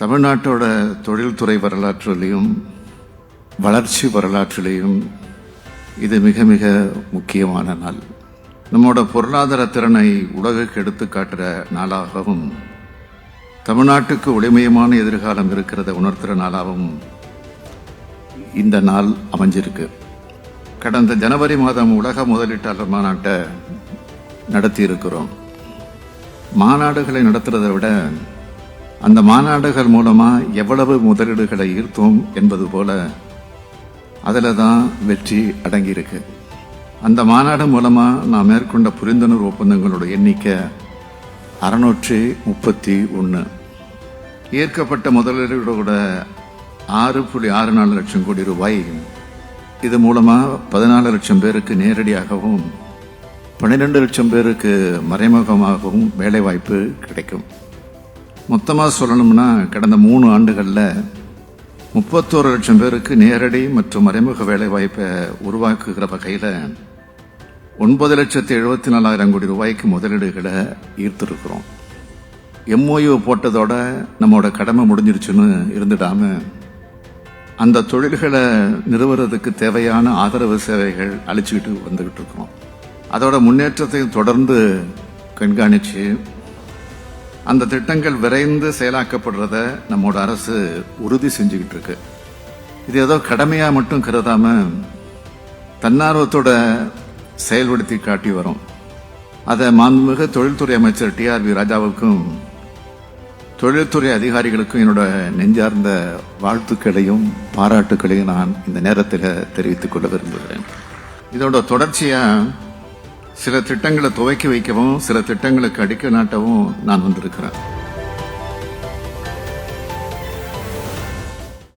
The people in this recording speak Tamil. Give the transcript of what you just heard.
தமிழ்நாட்டோட தொழில்துறை வரலாற்றிலையும் வளர்ச்சி வரலாற்றிலையும் இது மிக மிக முக்கியமான நாள். நம்மோட பொருளாதார திறனை உலகுக்கு எடுத்து காட்டுற நாளாகவும் தமிழ்நாட்டுக்கு ஒளிமயமான எதிர்காலம் இருக்கிறத உணர்த்துற நாளாகவும் இந்த நாள் அமைஞ்சிருக்கு. கடந்த ஜனவரி மாதம் உலக முதலீட்டாளர் மாநாட்டை நடத்தி இருக்கிறோம். மாநாடுகளை நடத்துறதை விட அந்த மாநாடுகள் மூலமா எவ்வளவு முதலீடுகளை ஈர்த்தோம் என்பது போல அதில் தான் வெற்றி அடங்கியிருக்கு. அந்த மாநாடு மூலமா நான் மேற்கொண்ட புரிந்துணர்வு ஒப்பந்தங்களோட எண்ணிக்கை 631. ஈர்க்கப்பட்ட முதலீடுகளோட 6.64 லட்சம் கோடி ரூபாய். இது மூலமா 14 லட்சம் பேருக்கு நேரடியாகவும் 12 லட்சம் பேருக்கு மறைமுகமாகவும் வேலைவாய்ப்பு கிடைக்கும். மொத்தமாக சொல்லணும்னா கடந்த 3 ஆண்டுகளில் 31 லட்சம் பேருக்கு நேரடி மற்றும் மறைமுக வேலைவாய்ப்பை உருவாக்குகிற வகையில் 9,74,000 கோடி ரூபாய்க்கு முதலீடுகளை ஈர்த்திருக்கிறோம். MOU போட்டதோட நம்மளோட கடமை முடிஞ்சிருச்சுன்னு இருந்துடாம அந்த தொழில்களை நிறுவுறதுக்கு தேவையான ஆதரவு சேவைகள் அளிச்சுக்கிட்டு வந்துகிட்டு இருக்கிறோம். அதோட முன்னேற்றத்தை தொடர்ந்து கண்காணிச்சு அந்த திட்டங்கள் விரைந்து செயலாக்கப்படுறத நம்மோட அரசு உறுதி செஞ்சுக்கிட்டு இருக்கு. இது ஏதோ கடமையா மட்டும் கருதாம தன்னார்வத்தோட செயல்படுத்தி காட்டி வரும். அதை மாண்புமிகு தொழில்துறை அமைச்சர் TRV ராஜாவுக்கும் தொழில்துறை அதிகாரிகளுக்கும் என்னோட நெஞ்சார்ந்த வாழ்த்துக்களையும் பாராட்டுக்களையும் நான் இந்த நேரத்தில் தெரிவித்துக் கொள்ள விரும்புகிறேன். இதோட தொடர்ச்சியா சில திட்டங்களை துவக்கி வைக்கவும் சில திட்டங்களுக்கு அடிக்கல் நாட்டவும் நான் வந்திருக்கிறேன்.